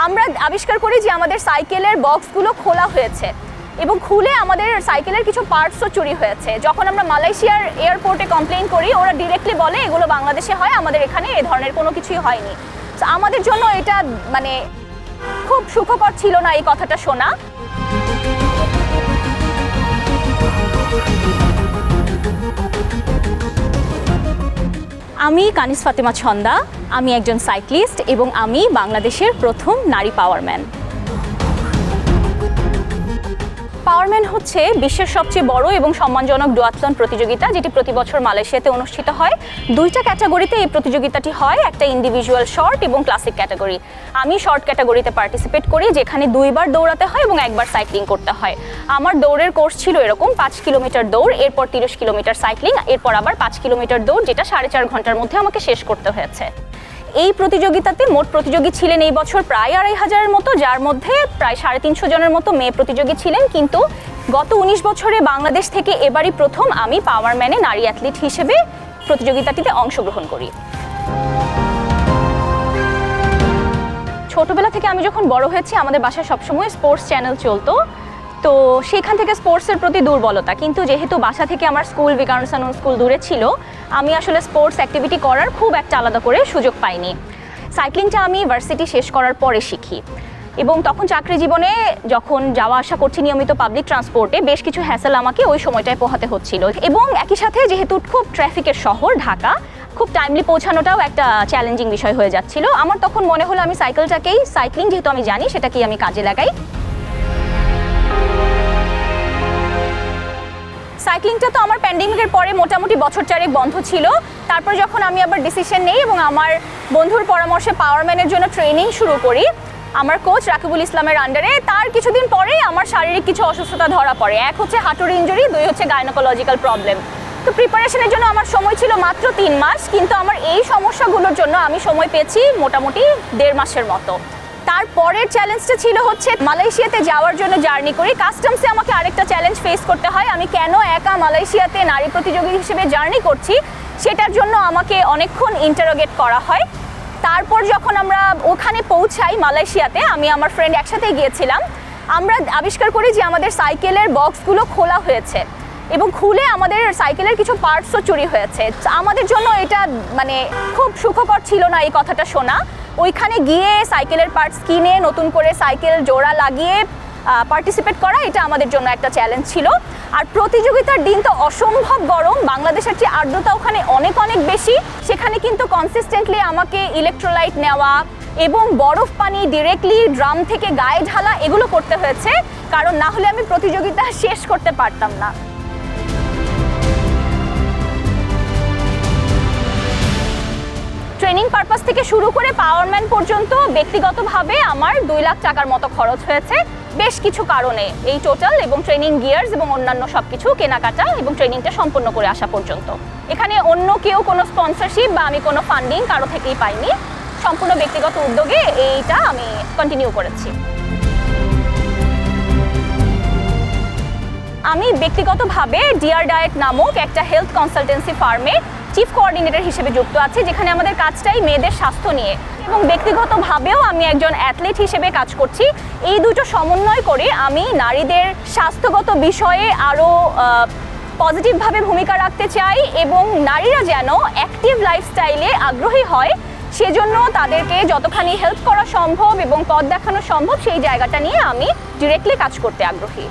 আমরা আবিষ্কার করি যে আমাদের সাইকেলের বক্সগুলো খোলা হয়েছে এবং খুলে আমাদের সাইকেলের কিছু পার্টসও চুরি হয়েছে। যখন আমরা মালয়েশিয়ার এয়ারপোর্টে কমপ্লেইন করি, ওরা ডিরেক্টলি বলে এগুলো বাংলাদেশে হয়, আমাদের এখানে এ ধরনের কোনো কিছুই হয়নি। তো আমাদের জন্য এটা মানে খুব সুখকর ছিল না এই কথাটা শোনা। আমি কানিস ফাতেমা ছন্দা, আমি একজন সাইক্লিস্ট এবং আমি বাংলাদেশের প্রথম নারী পাওয়ারম্যান। পাওয়ারম্যান হচ্ছে বিশ্বের সবচেয়ে বড় এবং সম্মানজনক ডুয়াথলন প্রতিযোগিতা, যেটি প্রতি বছর মালয়েশিয়াতে অনুষ্ঠিত হয়। দুইটা ক্যাটাগরিতে এই প্রতিযোগিতাটি হয়, একটা ইন্ডিভিজুয়াল শর্ট এবং ক্লাসিক ক্যাটাগরি। আমি শর্ট ক্যাটাগরিতে পার্টিসিপেট করি, যেখানে 2বার দৌড়াতে হয় এবং 1বার সাইক্লিং করতে হয়। আমার দৌড়ের কোর্স ছিল এরকম 5 কিলোমিটার দৌড়, এরপর 30 কিলোমিটার সাইক্লিং, এরপর আবার 5 কিলোমিটার দৌড়, যেটা 4.5 ঘন্টার মধ্যে আমাকে শেষ করতে হয়েছে। এই প্রতিযোগিতাতে মোট প্রতিযোগী ছিলেন এই বছর প্রায় 2500-এর মতো, যার মধ্যে প্রায় 350 জনের মতো মেয়ে প্রতিযোগী ছিলেন। কিন্তু গত 19 বছরে বাংলাদেশ থেকে এবারই প্রথম আমি পাওয়ারম্যানে নারী অ্যাথলিট হিসেবে প্রতিযোগিতাটিতে অংশগ্রহণ করি। ছোটবেলা থেকে আমি যখন বড় হয়েছি, আমাদের বাসায় সবসময় স্পোর্টস চ্যানেল চলতো, তো সেখান থেকে স্পোর্টসের প্রতি দুর্বলতা। কিন্তু যেহেতু বাসা থেকে আমার স্কুল ভিকারুনসানুন স্কুল দূরে ছিল, আমি আসলে স্পোর্টস অ্যাক্টিভিটি করার খুব একটা আলাদা করে সুযোগ পাইনি। সাইক্লিংটা আমি ভার্সিটি শেষ করার পরে শিখি এবং তখন চাকরি জীবনে যখন যাওয়া আসা করছি নিয়মিত পাবলিক ট্রান্সপোর্টে, বেশ কিছু হ্যাসেল আমাকে ওই সময়টায় পোহাতে হচ্ছিল। এবং একই সাথে যেহেতু খুব ট্রাফিকের শহর ঢাকা, খুব টাইমলি পৌঁছানোটাও একটা চ্যালেঞ্জিং বিষয় হয়ে যাচ্ছিল। আমার তখন মনে হলো আমি সাইক্লিং যেহেতু আমি জানি, সেটাকেই আমি কাজে লাগাই। সাইক্লিংটা তো আমার প্যান্ডেমিকের পরে মোটামুটি বছর 4 বন্ধ ছিল। তারপর যখন আমি আবার ডিসিশন নেই এবং আমার বন্ধুর পরামর্শে পাওয়ারম্যানের জন্য ট্রেনিং শুরু করি আমার কোচ রাকিবুল ইসলামের আন্ডারে, তার কিছুদিন পরেই আমার শারীরিক কিছু অসুস্থতা ধরা পড়ে। এক হচ্ছে হাঁটুর ইনজুরি, 2 হচ্ছে গাইনোকোলজিক্যাল প্রবলেম। তো প্রিপারেশনের জন্য আমার সময় ছিল মাত্র 3 মাস, কিন্তু আমার এই সমস্যাগুলোর জন্য আমি সময় পেয়েছি মোটামুটি 1.5 মাসের মতো। তারপরের চ্যালেঞ্জটা ছিল হচ্ছে মালয়েশিয়াতে যাওয়ার জন্য জার্নি করি। কাস্টমসে আমাকে আরেকটা চ্যালেঞ্জ ফেস করতে হয়। আমি কেন একা মালয়েশিয়াতে নারী প্রতিযোগী হিসেবে জার্নি করছি, সেটার জন্য আমাকে অনেকক্ষণ ইন্টারোগেট করা হয়। তারপর যখন আমরা ওখানে পৌঁছাই মালয়েশিয়াতে, আমি আমার ফ্রেন্ড একসাথে গিয়েছিলাম, আমরা আবিষ্কার করি যে আমাদের সাইকেলের বক্সগুলো খোলা হয়েছে এবং খুলে আমাদের সাইকেলের কিছু পার্টসও চুরি হয়েছে। আমাদের জন্য এটা মানে খুব সুখকর ছিল না এই কথাটা শোনা। ওইখানে গিয়ে সাইকেলের পার্টস কিনে নতুন করে সাইকেল জোড়া লাগিয়ে পার্টিসিপেট করা, এটা আমাদের জন্য একটা চ্যালেঞ্জ ছিল। আর প্রতিযোগিতার দিন তো অসম্ভব গরম, বাংলাদেশের চেয়ে আর্দ্রতা ওখানে অনেক অনেক বেশি। সেখানে কিন্তু কনসিস্টেন্টলি আমাকে ইলেকট্রোলাইট নেওয়া এবং বরফ পানি ডিরেক্টলি ড্রাম থেকে গায়ে ঢালা, এগুলো করতে হয়েছে, কারণ না হলে আমি প্রতিযোগিতা শেষ করতে পারতাম না। ট্রেনিং পারপাস থেকে শুরু করে পাওয়ারম্যান পর্যন্ত ব্যক্তিগতভাবে আমার 2 লাখ টাকার মতো খরচ হয়েছে বেশ কিছু কারণে, এই টোটাল এবং ট্রেনিং গিয়ার্স এবং অন্যান্য সব কিছু কেনাকাটা এবং ট্রেনিংটা সম্পন্ন করে আসা পর্যন্ত। এখানে অন্য কেউ কোনো স্পন্সরশিপ বা আমি কোনো ফান্ডিং কারো থেকেই পাইনি, সম্পূর্ণ ব্যক্তিগত উদ্যোগে এইটা আমি কন্টিনিউ করেছি। আমি ব্যক্তিগতভাবে ডিয়ার ডায়েট নামক একটা হেলথ কনসালটেন্সি ফার্মে চিফ কোঅর্ডিনেটর হিসেবে যুক্ত আছে, যেখানে আমাদের কাজটাই মেয়েদের স্বাস্থ্য নিয়ে, এবং ব্যক্তিগতভাবেও আমি একজন অ্যাথলিট হিসেবে কাজ করছি। এই দুটো সমন্বয় করে আমি নারীদের স্বাস্থ্যগত বিষয়ে আরও পজিটিভভাবে ভূমিকা রাখতে চাই এবং নারীরা যেন অ্যাক্টিভ লাইফস্টাইলে আগ্রহী হয়, সেজন্য তাদেরকে যতখানি হেল্প করা সম্ভব এবং পথ দেখানো সম্ভব সেই জায়গাটা নিয়ে আমি ডিরেক্টলি কাজ করতে আগ্রহী।